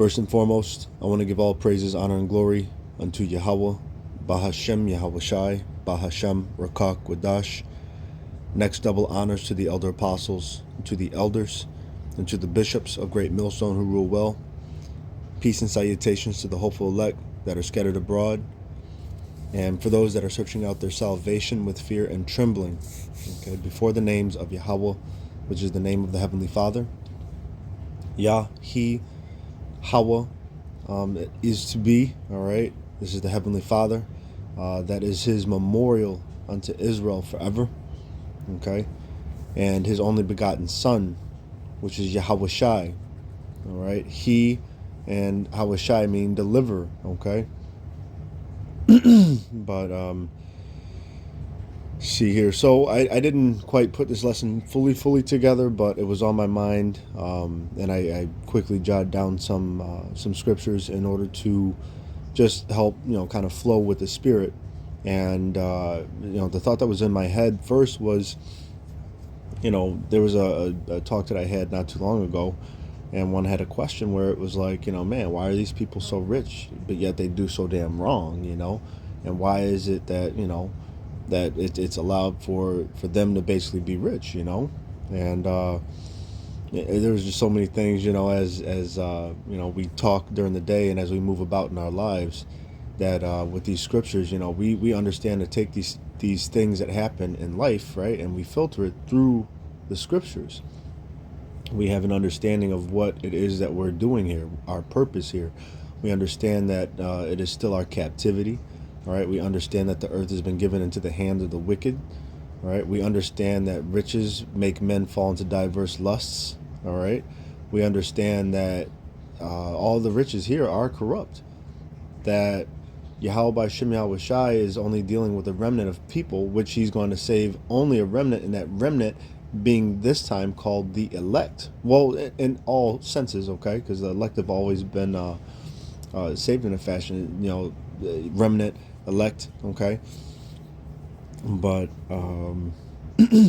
First and foremost, I want to give all praises, honor, and glory unto Yahweh, Bahashem Yahweh Shai, Bahashem Rakak Wadash. Next, double honors to the elder apostles, to the elders, and to the bishops of Great Millstone who rule well. Peace and salutations to the hopeful elect that are scattered abroad, and for those that are searching out their salvation with fear and trembling, okay, before the names of Yahweh, which is the name of the Heavenly Father. Yah, He, Hawa, is to be, all right? This is the Heavenly Father. That is His memorial unto Israel forever, okay? And His only begotten Son, which is Yahweh Shai, all right? He and Yahweh Shai mean deliverer, okay? But see here, so I didn't quite put this lesson fully together, but it was on my mind, and I quickly jotted down some scriptures in order to just help, kind of flow with the Spirit. And the thought that was in my head first was, there was a talk that I had not too long ago, and one had a question where it was like, man, why are these people so rich, but yet they do so damn wrong, and why is it that, that it's allowed for them to basically be rich, and there was just so many things, as we talk during the day and as we move about in our lives, that with these scriptures, we understand to take these things that happen in life, right, and we filter it through the scriptures. We have an understanding of what it is that we're doing here, our purpose here. We understand that it is still our captivity. All right, we understand that the earth has been given into the hand of the wicked. All right, we understand that riches make men fall into diverse lusts. All right, we understand that all the riches here are corrupt. That Yahweh by Shem Yahweh Shai is only dealing with a remnant of people, which He's going to save only a remnant, and that remnant being this time called the elect. Well, in all senses, okay, because the elect have always been saved in a fashion, remnant, elect, okay. But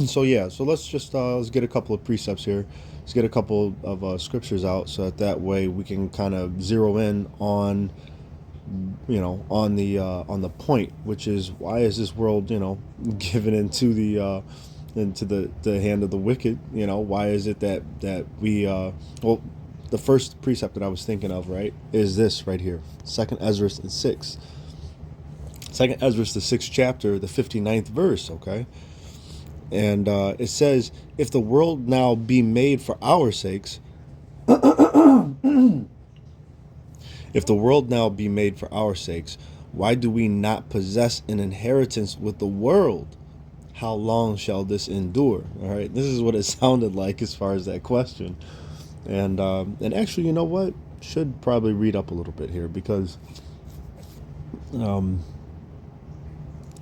so yeah, so let's just let's get a couple of precepts here. Let's get a couple of scriptures out, so that way we can kind of zero in on on the point, which is, why is this world given into the hand of the wicked? Why is it that we well, the first precept that I was thinking of, right, is this right here, 2nd Ezra 6. 2nd Ezra, the 6th chapter, the 59th verse, okay? And it says, if the world now be made for our sakes, if the world now be made for our sakes, why do we not possess an inheritance with the world? How long shall this endure? All right, this is what it sounded like as far as that question. And actually, you know what? Should probably read up a little bit here, because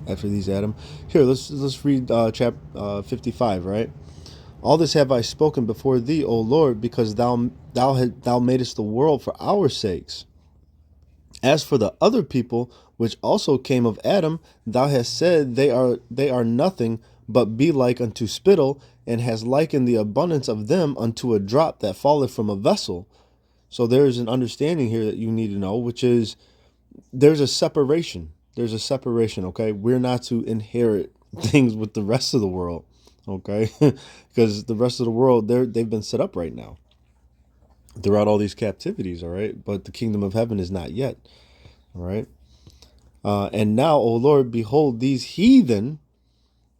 after these, Adam, here let's read chapter 55, right? All this have I spoken before thee, O Lord, because thou madest the world for our sakes. As for the other people which also came of Adam, thou hast said they are nothing, but be like unto spittle, and has likened the abundance of them unto a drop that falleth from a vessel. So there is an understanding here that you need to know, which is there's a separation. There's a separation, okay? We're not to inherit things with the rest of the world, okay? Because the rest of the world, they've been set up right now throughout all these captivities, all right? But the kingdom of heaven is not yet, all right? And now, O Lord, behold, these heathen,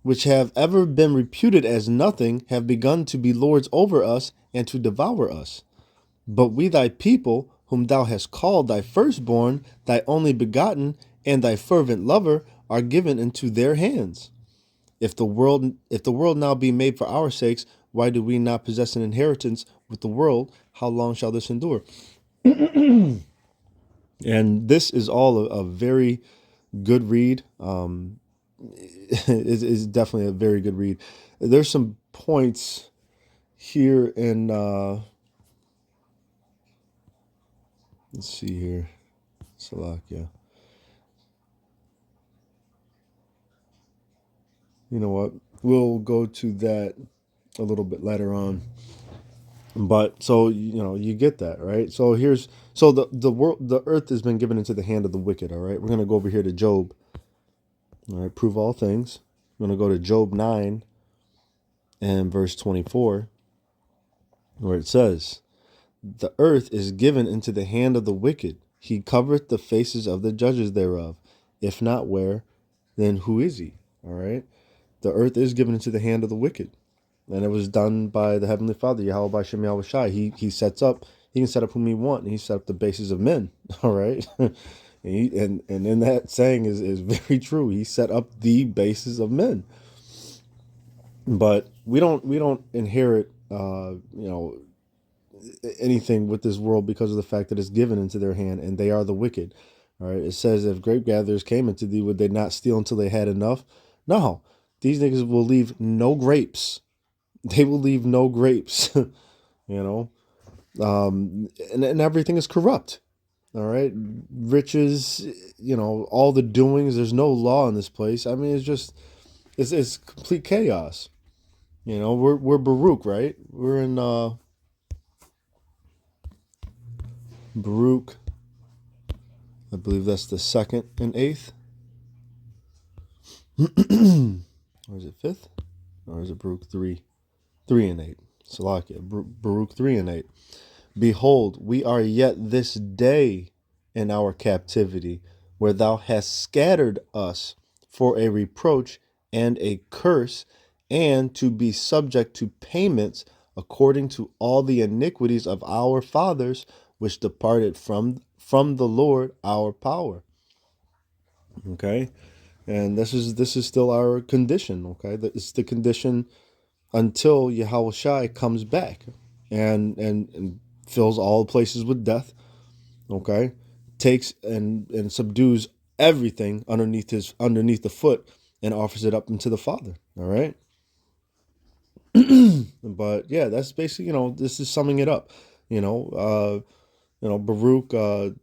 which have ever been reputed as nothing, have begun to be lords over us and to devour us. But we, thy people, whom thou hast called thy firstborn, thy only begotten, and thy fervent lover, are given into their hands. If the world now be made for our sakes, why do we not possess an inheritance with the world? How long shall this endure? And this is all a very good read. It's definitely a very good read. There's some points here in let's see here, Salakia. You know what? We'll go to that a little bit later on. But so you get that, right? So the world, the earth has been given into the hand of the wicked. All right, we're gonna go over here to Job. All right, prove all things. We're gonna go to Job 9 and verse 24, where it says, "The earth is given into the hand of the wicked. He covereth the faces of the judges thereof. If not where, then who is he?" All right, the earth is given into the hand of the wicked. And it was done by the Heavenly Father, Yahweh Bashem Yahweh Shai. He sets up, he can set up whom he wants, and he set up the bases of men. All right. And in that saying is very true. He set up the bases of men. But we don't inherit anything with this world because of the fact that it's given into their hand and they are the wicked. All right. It says, if grape gatherers came into thee, would they not steal until they had enough? No. These niggas will leave no grapes. They will leave no grapes. And everything is corrupt. All right, riches, all the doings. There's no law in this place. I mean, it's complete chaos. We're Baruch, right? We're in Baruch. I believe that's the 2nd and 8th, or is it 5th, or is it Baruch 3 and 8? Salakia, Baruch 3 and 8. Behold, we are yet this day in our captivity, where thou hast scattered us for a reproach and a curse, and to be subject to payments according to all the iniquities of our fathers, which departed from the Lord our power. Okay, and this is still our condition. Okay, it's the condition until Yahweh Shai comes back and fills all places with death. Okay, takes and subdues everything underneath the foot and offers it up into the Father. All right. But yeah, that's basically, this is summing it up. Baruch, the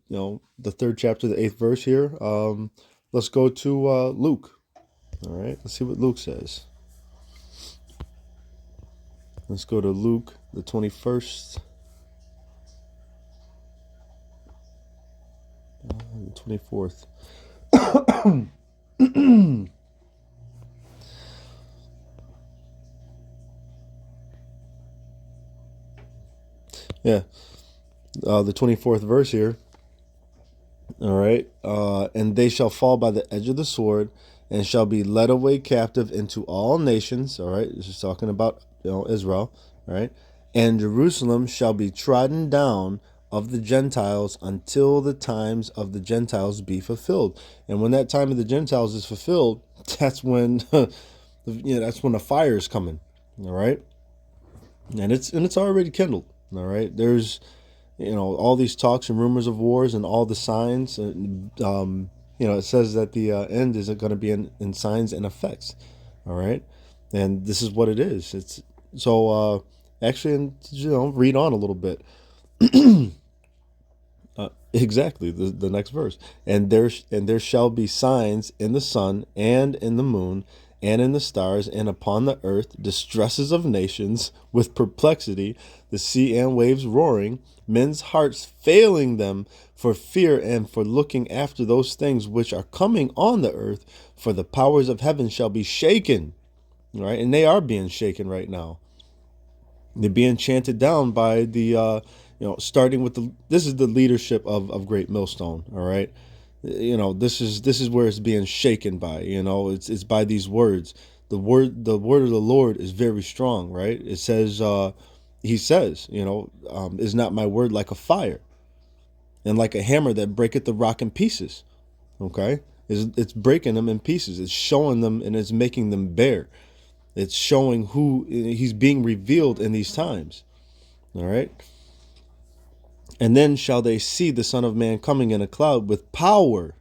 3rd chapter, the 8th verse here. Let's go to Luke. All right, let's see what Luke says. Let's go to Luke, the 21st, the 24th. Yeah, the 24th verse here. All right, and they shall fall by the edge of the sword, and shall be led away captive into all nations. All right, this is talking about Israel. All right, and Jerusalem shall be trodden down of the Gentiles until the times of the Gentiles be fulfilled. And when that time of the Gentiles is fulfilled, that's when that's when the fire is coming. All right, and it's already kindled. All right, there's all these talks and rumors of wars and all the signs. It says that the end is going to be in signs and effects. All right, and this is what it is. It's so actually, read on a little bit. Exactly the next verse, and there shall be signs in the sun and in the moon and in the stars, and upon the earth distresses of nations with perplexity, the sea and waves roaring, men's hearts failing them for fear and for looking after those things which are coming on the earth, for the powers of heaven shall be shaken. Right, and they are being shaken right now. They're being chanted down by the starting with this is the leadership of Great Millstone. All right, this is where it's being shaken by. It's by these words. The word of the Lord is very strong. Right, it says he says, is not my word like a fire and like a hammer that breaketh the rock in pieces? Okay, it's breaking them in pieces. It's showing them and it's making them bare. It's showing who he's being revealed in these times. All right. And then shall they see the Son of Man coming in a cloud with power.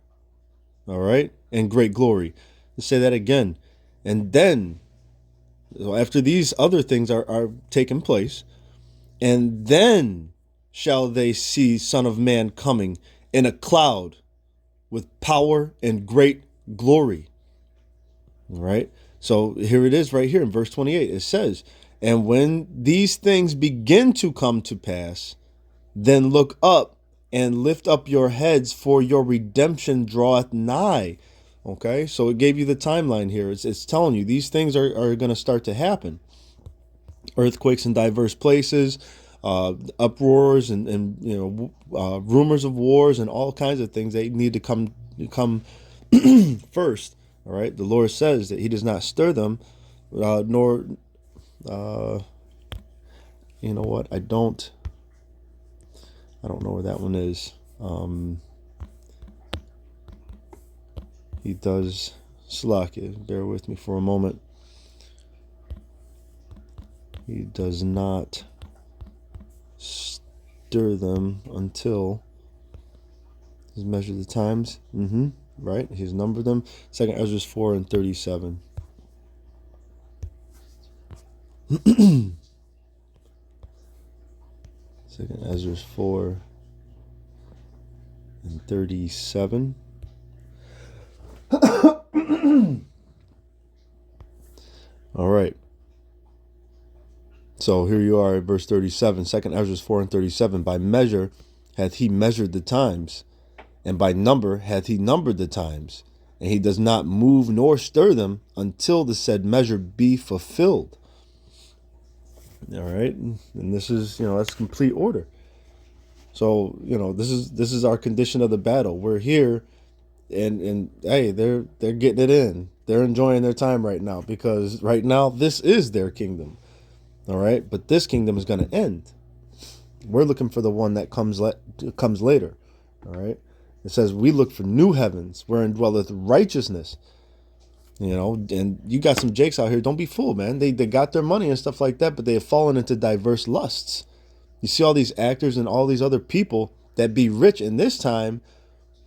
All right. And great glory. Let's say that again. And then, after these other things are taking place, and then shall they see Son of Man coming in a cloud with power and great glory. All right. So here it is right here in verse 28. It says, And when these things begin to come to pass, then look up and lift up your heads, for your redemption draweth nigh. Okay, so it gave you the timeline here. It's telling you these things are going to start to happen. Earthquakes in diverse places, uproars and rumors of wars and all kinds of things. They need to come first. All right, the Lord says that He does not stir them, nor you know what? I don't know where that one is. He does slack it. Bear with me for a moment. He does not stir them until He's measured the times. Right? He's numbered them. 2 Ezra 4:37. Second Ezra 4:37. All right. So here you are at verse 37. 2 Ezra 4:37. By measure hath He measured the times, and by number hath He numbered the times, and He does not move nor stir them until the said measure be fulfilled. All right, and this is, that's complete order. So, this is our condition of the battle. We're here, and hey, they're getting it in. They're enjoying their time right now, because right now this is their kingdom. All right, but this kingdom is going to end. We're looking for the one that comes later. All right, it says we look for new heavens wherein dwelleth righteousness. And you got some jakes out here. Don't be fooled, man. They got their money and stuff like that, but they have fallen into diverse lusts. You see all these actors and all these other people that be rich in this time,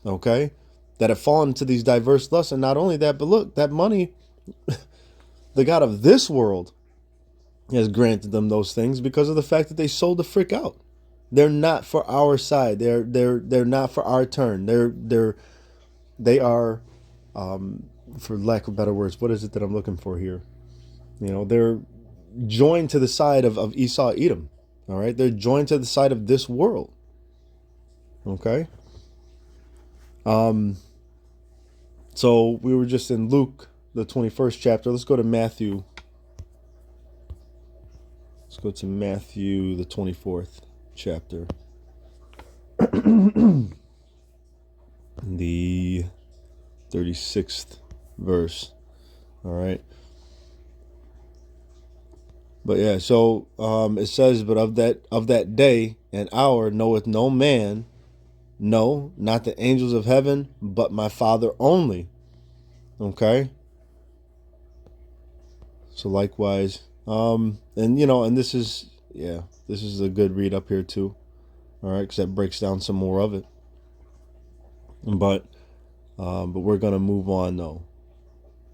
okay, that have fallen into these diverse lusts. And not only that, but look, that money, the God of this world has granted them those things because of the fact that they sold the frick out. They're not for our side. They're not for our turn. They are for lack of better words, what is it that I'm looking for here? They're joined to the side of Esau, Edom. All right, they're joined to the side of this world. Okay. So we were just in Luke, the 21st chapter. Let's go to Matthew. Let's go to Matthew, the 24th chapter. The 36th verse. All right. But yeah, so it says, but of that day and hour knoweth no man, no, not the angels of heaven, but my Father only. Okay. So likewise, and this is a good read up here too. All right, because that breaks down some more of it. But we're gonna move on though.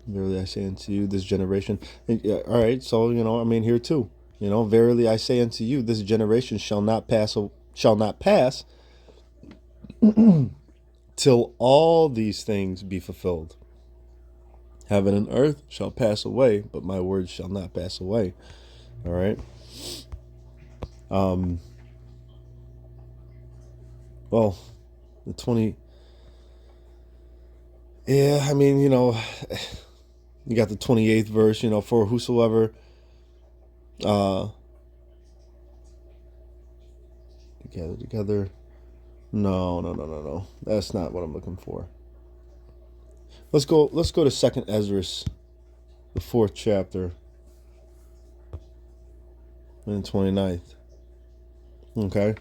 Verily I say unto you, this generation. And, all right, so here too. Verily I say unto you, this generation shall not pass till all these things be fulfilled. Heaven and earth shall pass away, but my words shall not pass away. All right. Well, the 20. Yeah, you got the 28th verse, for whosoever gather together. No. That's not what I'm looking for. Let's go to 2nd Ezra, the 4th chapter, and 29th. Okay.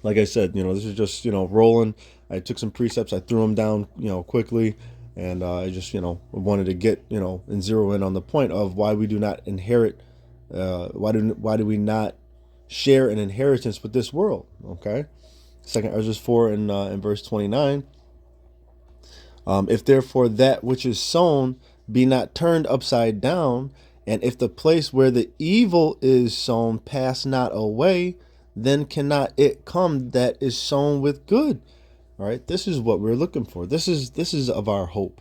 Like I said, this is just, rolling. I took some precepts, I threw them down, quickly. And I just, wanted to get, and zero in on the point of why we do not inherit, why do we not share an inheritance with this world? Okay, 2nd Ezra 4 in verse 29. If therefore that which is sown be not turned upside down, and if the place where the evil is sown pass not away, then cannot it come that is sown with good. All right, this is what we're looking for. This is of our hope.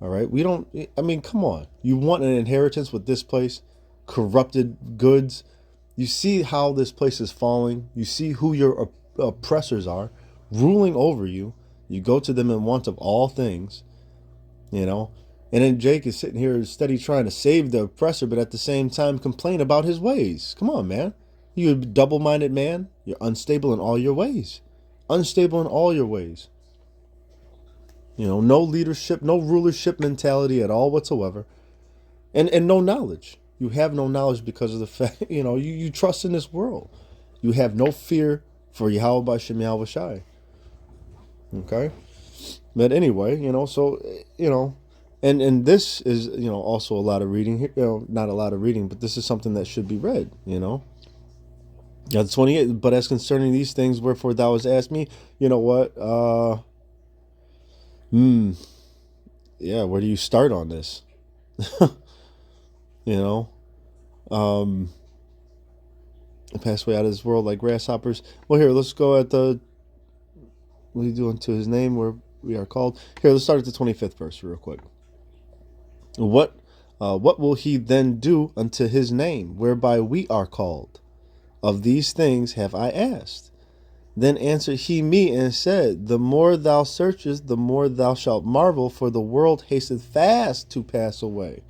All right. We don't, I mean, come on. You want an inheritance with this place? Corrupted goods. You see how this place is falling. You see who your oppressors are ruling over you. You go to them in want of all things, you know. And then Jake is sitting here steady trying to save the oppressor, but at the same time complain about his ways. Come on, man. You're a double-minded man. You're unstable in all your ways. Unstable in all your ways. You know, no leadership, no rulership mentality at all whatsoever. And no knowledge. You have no knowledge because of the fact, you trust in this world. You have no fear for Yahweh Bashem Yahweh Shai. Okay? But anyway, so, and this is, also a lot of reading, not a lot of reading, but this is something that should be read, Yeah, 28, but as concerning these things, wherefore thou hast asked me, you know what? Yeah, where do you start on this? Pass away out of this world like grasshoppers. Well, here, let's go at the, what are you doing to his name where we are called? Here, let's start at the 25th verse real quick. What will he then do unto his name, whereby we are called? Of these things have I asked. Then answered he me and said, the more thou searchest, the more thou shalt marvel, for the world hasteth fast to pass away,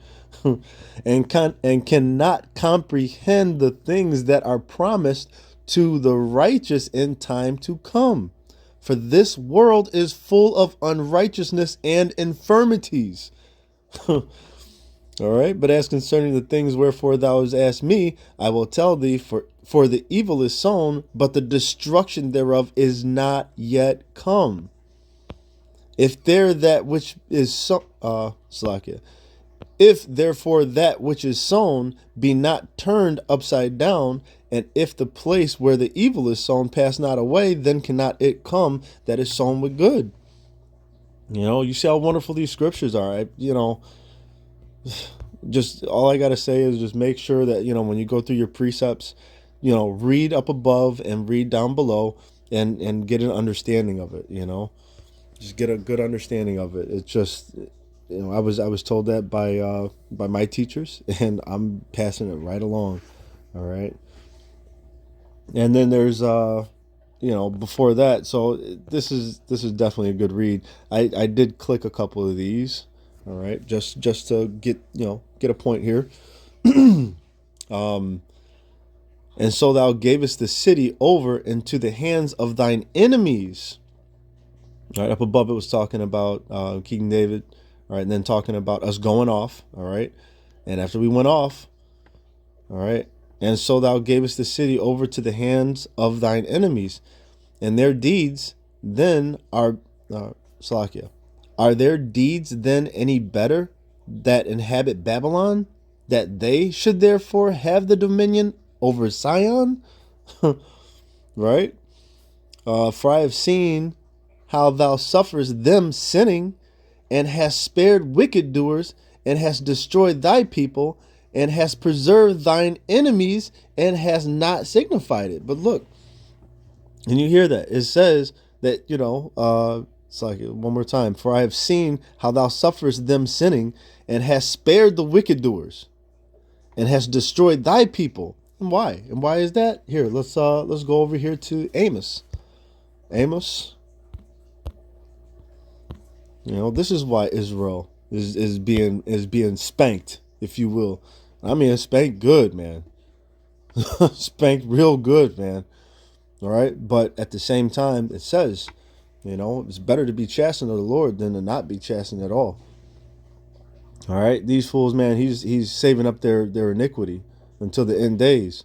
and cannot comprehend the things that are promised to the righteous in time to come. For this world is full of unrighteousness and infirmities. All right, but as concerning the things wherefore thou hast asked me, I will tell thee, for the evil is sown, but the destruction thereof is not yet come. If there that which is if therefore that which is sown be not turned upside down, and if the place where the evil is sown pass not away, then cannot it come that is sown with good. You see how wonderful these scriptures are. Just all I got to say is just make sure that, when you go through your precepts, read up above and read down below and get an understanding of it, just get a good understanding of it. It's just, I was told that by my teachers, and I'm passing it right along. All right. And then there's, before that. So this is definitely a good read. I did click a couple of these. All right, just to get a point here. And so thou gavest the city over into the hands of thine enemies. All right, up above it was talking about King David. All right, and then talking about us going off. All right, and after we went off, all right, and so thou gavest the city over to the hands of thine enemies, and their deeds then are Salakia. Are their deeds then any better that inhabit Babylon, that they should therefore have the dominion over Sion? Right? For I have seen how thou sufferest them sinning, and hast spared wicked doers, and hast destroyed thy people, and hast preserved thine enemies, and hast not signified it. But look, and you hear that. It says that, it's like one more time. For I have seen how thou sufferest them sinning, and hast spared the wicked doers, and hast destroyed thy people. And why? And why is that? Here, let's go over here to Amos. Amos. This is why Israel is being spanked, if you will. I mean, spanked good, man. Spanked real good, man. All right, but at the same time, it says, it's better to be chastened of the Lord than to not be chastened at all. All right, these fools, man, he's saving up their iniquity until the end days.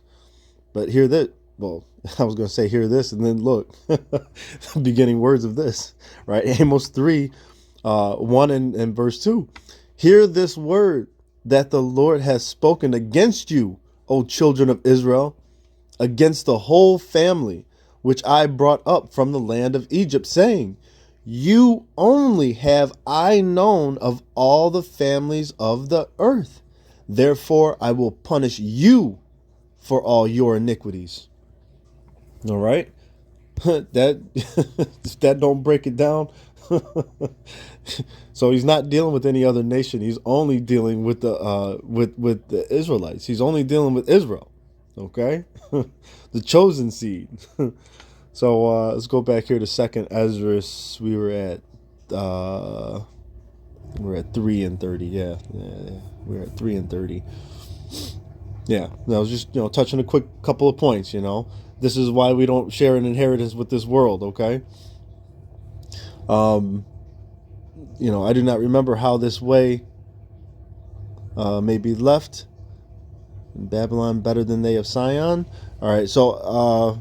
But hear that. Well, I was going to say hear this, and then look, the beginning words of this, right? Amos 3, 1 and verse 2. Hear this word that the Lord has spoken against you, O children of Israel, against the whole family, which I brought up from the land of Egypt, saying, you only have I known of all the families of the earth. Therefore, I will punish you for all your iniquities. All right. That don't break it down. So he's not dealing with any other nation. He's only dealing with the with the Israelites. He's only dealing with Israel. Okay, the chosen seed. So let's go back here to Second Ezra. Uh, we were at 3:30. Yeah, we were at 3:30. Yeah, I was just touching a quick couple of points. This is why we don't share an inheritance with this world. Okay. Um, I do not remember how this way may be left. Babylon better than they of Sion. All right, so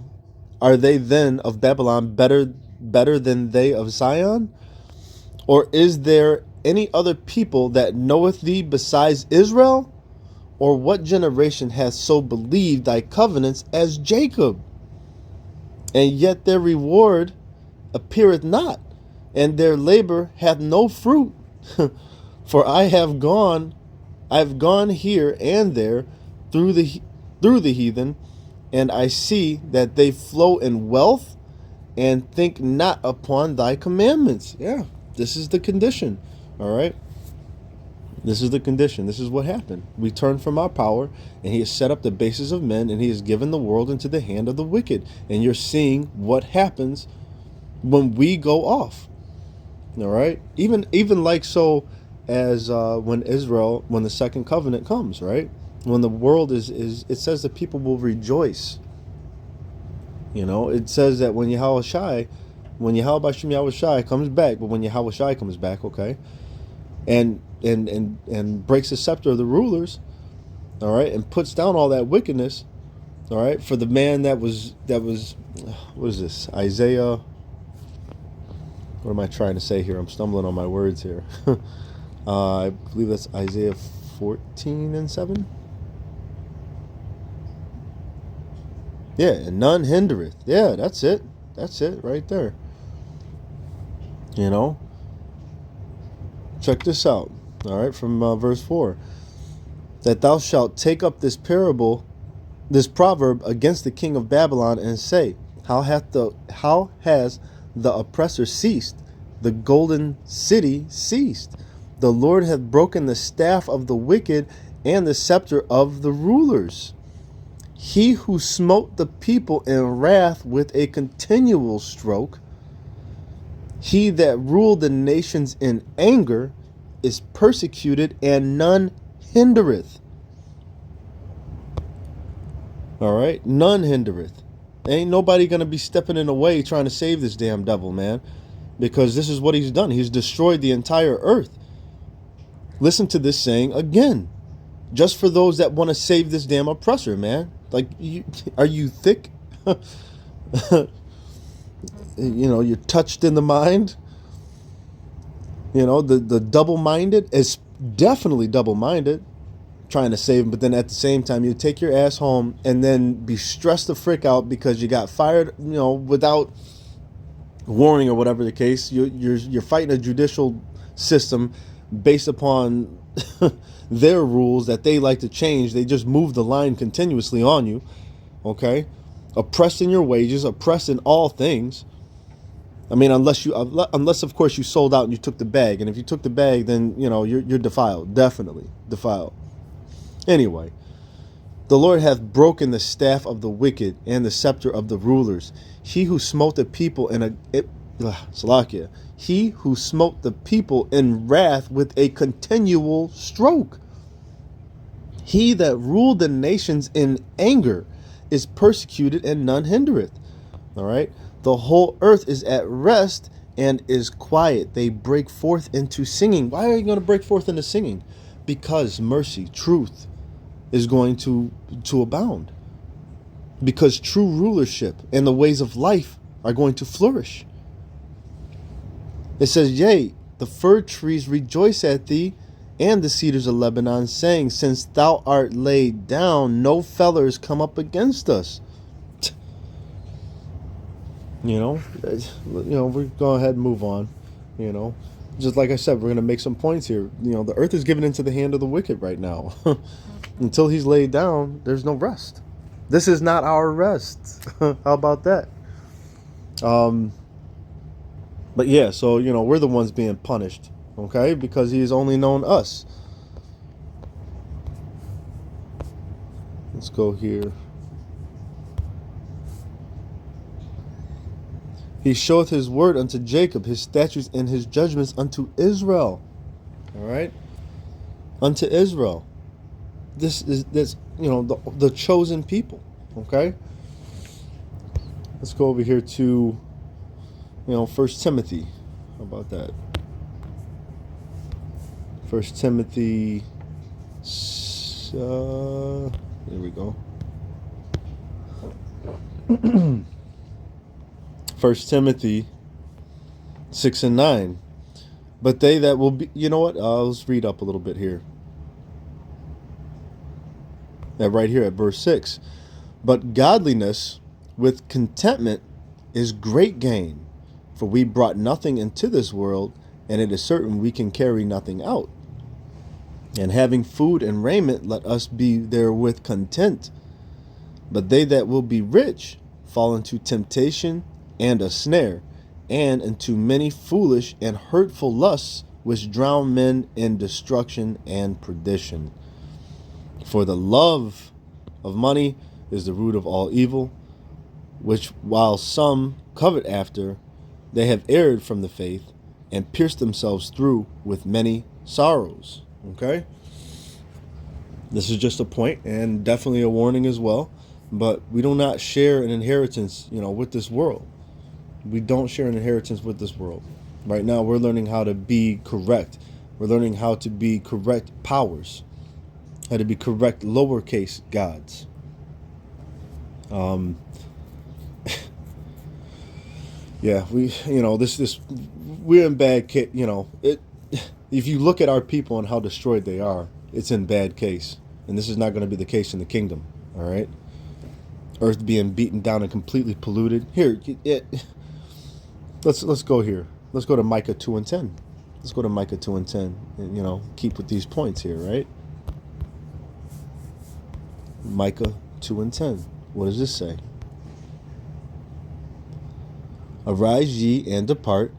are they then of Babylon better than they of Sion? Or is there any other people that knoweth thee besides Israel? Or what generation hath so believed thy covenants as Jacob? And yet their reward appeareth not, and their labor hath no fruit. For I have gone here and there through the heathen, and I see that they flow in wealth and think not upon thy commandments. Yeah, this is the condition. All right. This is the condition. This is what happened. We turned from our power, and he has set up the bases of men, and he has given the world into the hand of the wicked. And you're seeing what happens when we go off. All right. Even like so as when the second covenant comes, right? When the world is it says that people will rejoice. It says that when Yahweh Shai comes back, but when Yahweh Shai comes back, okay, and breaks the scepter of the rulers, all right, and puts down all that wickedness, all right, for the man that was what is this? Isaiah. What am I trying to say here? I'm stumbling on my words here. I believe that's Isaiah 14:7. Yeah, and none hindereth. Yeah, that's it. That's it right there. Check this out. All right, from verse 4. That thou shalt take up this proverb against the king of Babylon, and say, how has the oppressor ceased? The golden city ceased. The Lord hath broken the staff of the wicked and the scepter of the rulers. He who smote the people in wrath with a continual stroke, he that ruled the nations in anger, is persecuted, and none hindereth. All right, none hindereth. Ain't nobody gonna be stepping in the way trying to save this damn devil, man, because this is what he's done. He's destroyed the entire earth. Listen to this saying again, just for those that want to save this damn oppressor, man. Like, are you thick? You're touched in the mind. The double-minded is definitely double-minded, trying to save him, but then at the same time, you take your ass home and then be stressed the frick out because you got fired, without warning or whatever the case. You're fighting a judicial system based upon their rules that they like to change. They just move the line continuously on you. Okay, oppressed in your wages, oppressed in all things. I mean, unless of course you sold out and you took the bag, and if you took the bag, then you're defiled, definitely defiled. Anyway, the Lord hath broken the staff of the wicked and the scepter of the rulers. He who smote the people He who smote the people in wrath with a continual stroke. He that ruled the nations in anger is persecuted, and none hindereth. All right. The whole earth is at rest and is quiet. They break forth into singing. Why are you going to break forth into singing? Because mercy, truth is going to abound. Because true rulership and the ways of life are going to flourish. It says, yea, the fir trees rejoice at thee, and the cedars of Lebanon, saying, since thou art laid down, no fellers come up against us. We go ahead and move on. Just like I said, we're going to make some points here. The earth is given into the hand of the wicked right now. Until he's laid down, there's no rest. This is not our rest. How about that? But yeah, so we're the ones being punished, okay? Because he's only known us. Let's go here. He showeth his word unto Jacob, his statutes and his judgments unto Israel. All right? Unto Israel. This is the chosen people. Okay? Let's go over here to 1 Timothy. How about that? 1 Timothy there we go. 1 Timothy 6 and 9. But they that will be, you know what? Let's read up a little bit here. Right here at verse 6. But godliness with contentment is great gain. For we brought nothing into this world, and it is certain we can carry nothing out. And having food and raiment, let us be therewith content. But they that will be rich fall into temptation and a snare, and into many foolish and hurtful lusts, which drown men in destruction and perdition. For the love of money is the root of all evil, which while some covet after, they have erred from the faith, and pierced themselves through with many sorrows. Okay? This is just a point, and definitely a warning as well. But we do not share an inheritance, with this world. We don't share an inheritance with this world. Right now, we're learning how to be correct. We're learning how to be correct powers, how to be correct lowercase gods. Yeah, we're in bad case. If you look at our people and how destroyed they are, it's in bad case, and this is not going to be the case in the kingdom. All right, earth being beaten down and completely polluted. Here, let's go here. Let's go to Micah 2 and 10. Let's go to Micah 2 and 10, and keep with these points here, right? Micah 2 and 10. What does this say? Arise ye and depart,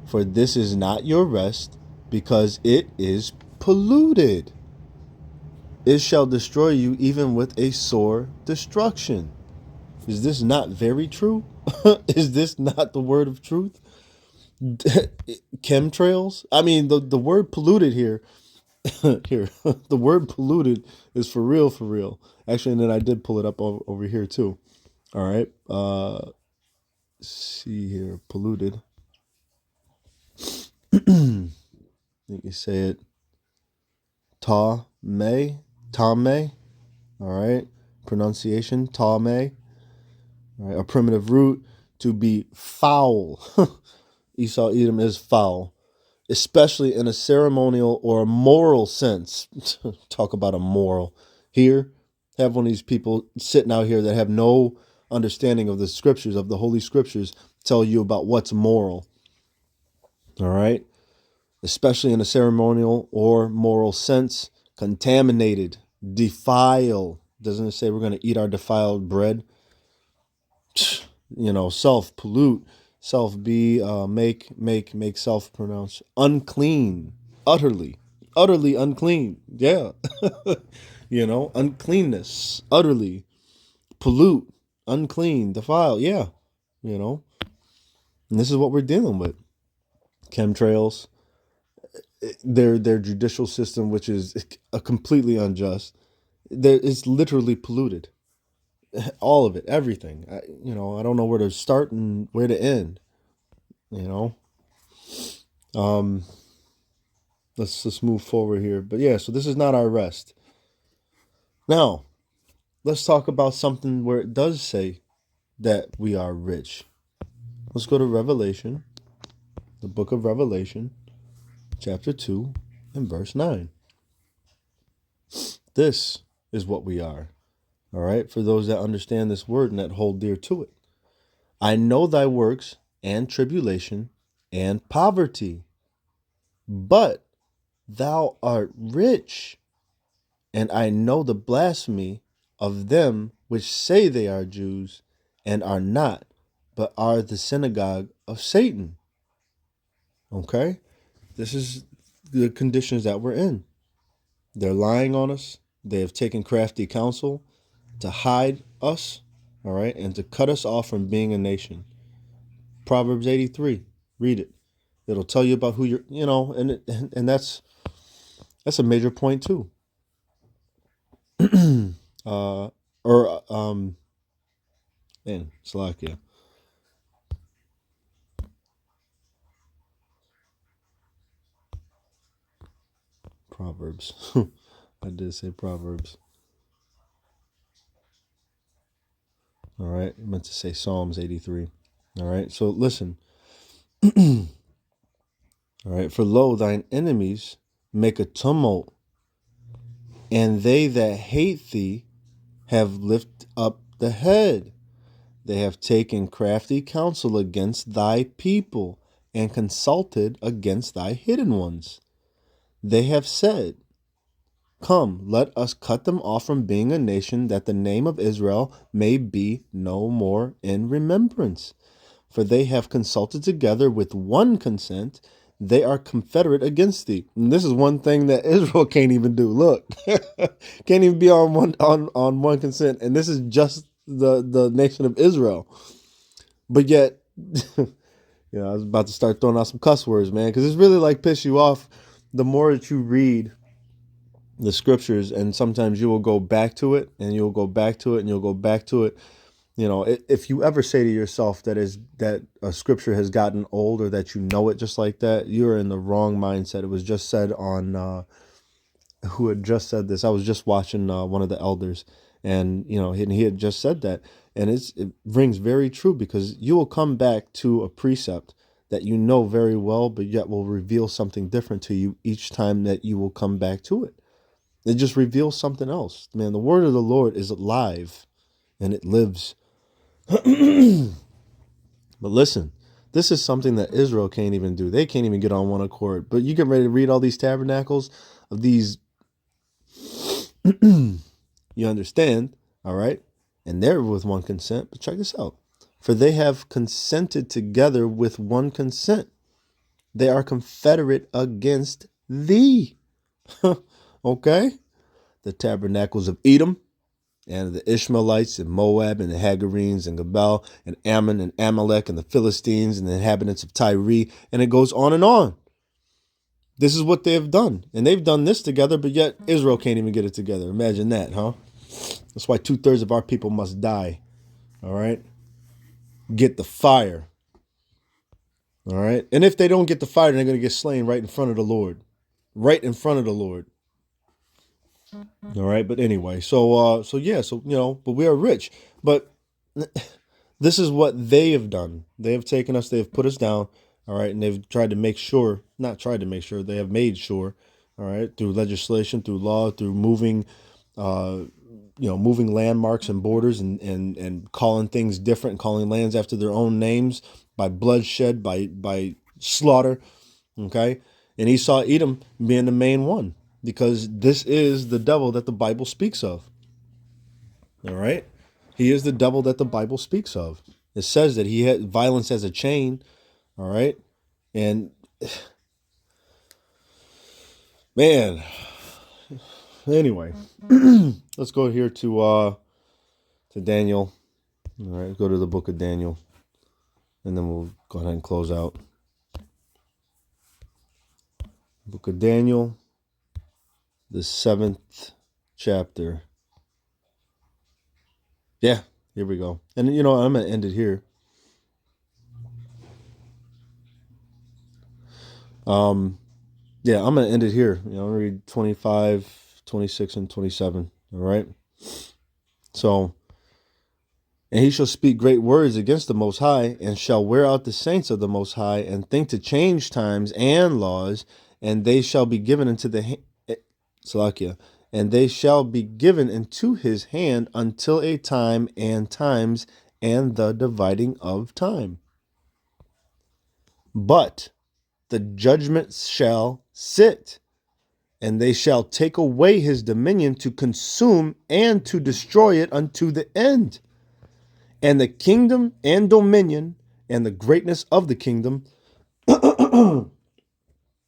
for this is not your rest, because it is polluted. It shall destroy you even with a sore destruction. Is this not very true? Is this not the word of truth? Chemtrails? I mean, the word polluted here, the word polluted is for real, for real. Actually, and then I did pull it up over here too. All right. See here, polluted. I think you say it Tame. All right. Pronunciation, Tame. All right. A primitive root, to be foul. Esau Edom is foul, especially in a ceremonial or a moral sense. Talk about a moral. Here, have one of these people sitting out here that have no understanding of the scriptures, of the Holy Scriptures, tell you about what's moral. All right? Especially in a ceremonial or moral sense. Contaminated, defile. Doesn't it say we're going to eat our defiled bread? Self pollute, self be make self pronounce unclean, utterly unclean. Yeah. Uncleanness, utterly pollute, unclean, defile. Yeah. And this is what we're dealing with. Chemtrails, their judicial system, which is a completely unjust. It's literally polluted. All of it, everything. I don't know where to start and where to end. Let's move forward here. But yeah, so this is not our rest. Now, let's talk about something where it does say that we are rich. Let's go to Revelation, the book of Revelation, chapter 2 and verse 9. This is what we are. All right, for those that understand this word and that hold dear to it. I know thy works and tribulation and poverty, but thou art rich. And I know the blasphemy of them which say they are Jews and are not, but are the synagogue of Satan. Okay? This is the conditions that we're in. They're lying on us. They have taken crafty counsel to hide us, all right, and to cut us off from being a nation. Proverbs 83. Read it. It'll tell you about who you're, and that's a major point too. Man, Slovakia. Proverbs. I did say Proverbs. All right. I meant to say Psalms 83. All right. So listen. All right. For lo, thine enemies make a tumult, and they that hate thee have lifted up the head. They have taken crafty counsel against thy people, and consulted against thy hidden ones. They have said, come, let us cut them off from being a nation, that the name of Israel may be no more in remembrance. For they have consulted together with one consent. They are confederate against thee. And this is one thing that Israel can't even do. Look, can't even be on one consent. And this is just the nation of Israel. But yet, I was about to start throwing out some cuss words, man, because it's really like piss you off the more that you read the scriptures, and sometimes you will go back to it, and you'll go back to it, and you'll go back to it. If you ever say to yourself that a scripture has gotten old, or that you know it just like that, you're in the wrong mindset. It was just said on who had just said this. I was just watching one of the elders, and he had just said that, and it rings very true, because you will come back to a precept that you know very well, but yet will reveal something different to you each time that you will come back to it. It just reveals something else. Man, the word of the Lord is alive, and it lives. But listen, this is something that Israel can't even do. They can't even get on one accord. But you get ready to read all these tabernacles of these, you understand, all right? And they're with one consent. But check this out. For they have consented together with one consent. They are confederate against thee. Okay? The tabernacles of Edom, and the Ishmaelites, and Moab, and the Hagarenes, and Gebal, and Ammon, and Amalek, and the Philistines, and the inhabitants of Tyre, and it goes on and on. This is what they have done. And they've done this together, but yet Israel can't even get it together. Imagine that, huh? That's why 2/3 of our people must die. All right? Get the fire. All right? And if they don't get the fire, they're going to get slain right in front of the Lord. Right in front of the Lord. All right, but anyway, but we are rich. But this is what they have done. They have taken us, they have put us down, all right, and they've tried to make sure, not tried to make sure, they have made sure, all right, through legislation, through law, through moving landmarks and borders, and calling things different, calling lands after their own names, by bloodshed, by slaughter, okay? And Esau, Edom being the main one, because this is the devil that the Bible speaks of. All right? He is the devil that the Bible speaks of. It says that he had violence as a chain. All right? And man, anyway, let's go here to Daniel. All right, go to the book of Daniel, and then we'll go ahead and close out. Book of Daniel, the 7th chapter. Yeah, here we go. And I'm going to end it here. I'm going to end it here. I'm going to read 25, 26, and 27. All right. So, and he shall speak great words against the Most High, and shall wear out the saints of the Most High, and think to change times and laws, and they shall be given into and they shall be given into his hand until a time and times and the dividing of time. But the judgment shall sit, and they shall take away his dominion to consume and to destroy it unto the end. And the kingdom and dominion and the greatness of the kingdom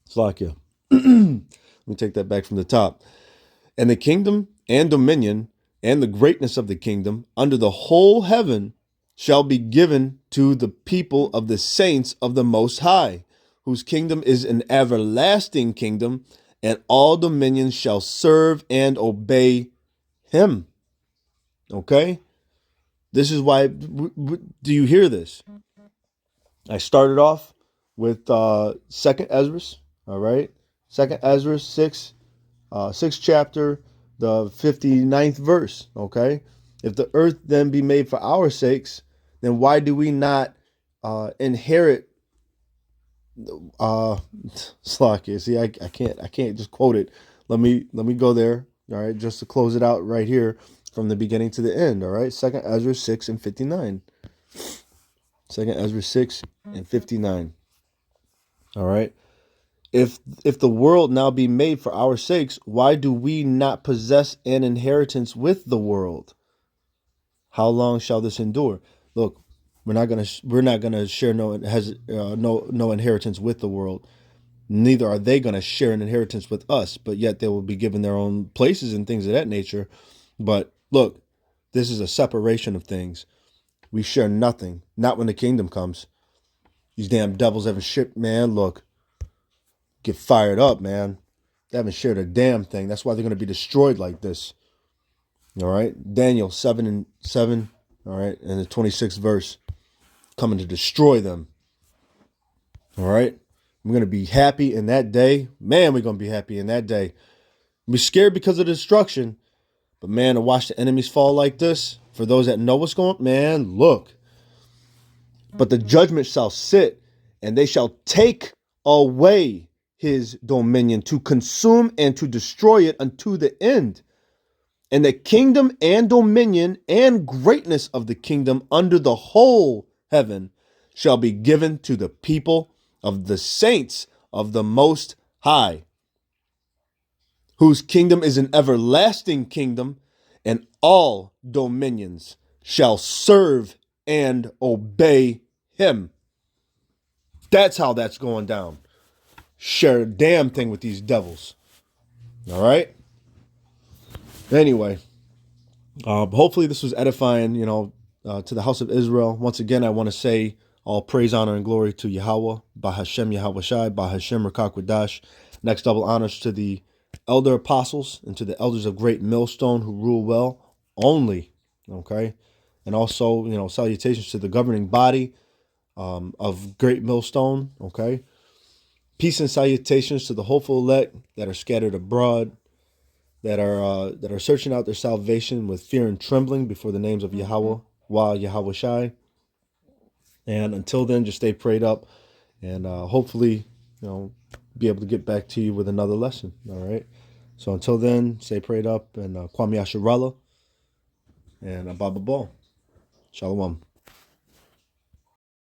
Slakia. Let me take that back from the top. And the kingdom and dominion and the greatness of the kingdom under the whole heaven shall be given to the people of the saints of the Most High, whose kingdom is an everlasting kingdom, and all dominions shall serve and obey him. Okay? This is why, do you hear this? I started off with Second Ezra, all right? Second Ezra 6, 6th chapter, the 59th verse, okay? If the earth then be made for our sakes, then why do we not inherit Slack? See, I can't just quote it. Let me go there, all right, just to close it out right here from the beginning to the end, all right? Second Ezra 6 and 59. Second Ezra 6 and 59. All right. If the world now be made for our sakes, why do we not possess an inheritance with the world? How long shall this endure? Look, we're not gonna share no inheritance with the world. Neither are they gonna share an inheritance with us. But yet they will be given their own places and things of that nature. But look, this is a separation of things. We share nothing. Not when the kingdom comes. These damn devils haven't shipped, man. Look, get fired up, man. They haven't shared a damn thing. That's why they're going to be destroyed like this. All right. Daniel 7 and 7. All right. And the 26th verse, coming to destroy them. All right. We're going to be happy in that day. Man, we're going to be happy in that day. We're scared because of the destruction. But man, to watch the enemies fall like this, for those that know what's going on, man, look. But the judgment shall sit, and they shall take away his dominion to consume and to destroy it unto the end. And the kingdom and dominion and greatness of the kingdom under the whole heaven shall be given to the people of the saints of the Most High, whose kingdom is an everlasting kingdom, and all dominions shall serve and obey him. That's how that's going down. Share a damn thing with these devils. All right? Anyway, hopefully this was edifying, to the house of Israel. Once again, I want to say all praise, honor, and glory to Yahweh, Bahashem Yahweh Shai, Bahashem Rakakwadash. Next double honors to the elder apostles and to the elders of Great Millstone who rule well only. Okay? And also, salutations to the governing body of Great Millstone. Okay? Peace and salutations to the hopeful elect that are scattered abroad, that are searching out their salvation with fear and trembling before the names of Yahweh, Yahweh Shai. And until then, just stay prayed up, and hopefully, be able to get back to you with another lesson. All right. So until then, stay prayed up, and Kwame Asherallah, and Ababa Ball. Shalom.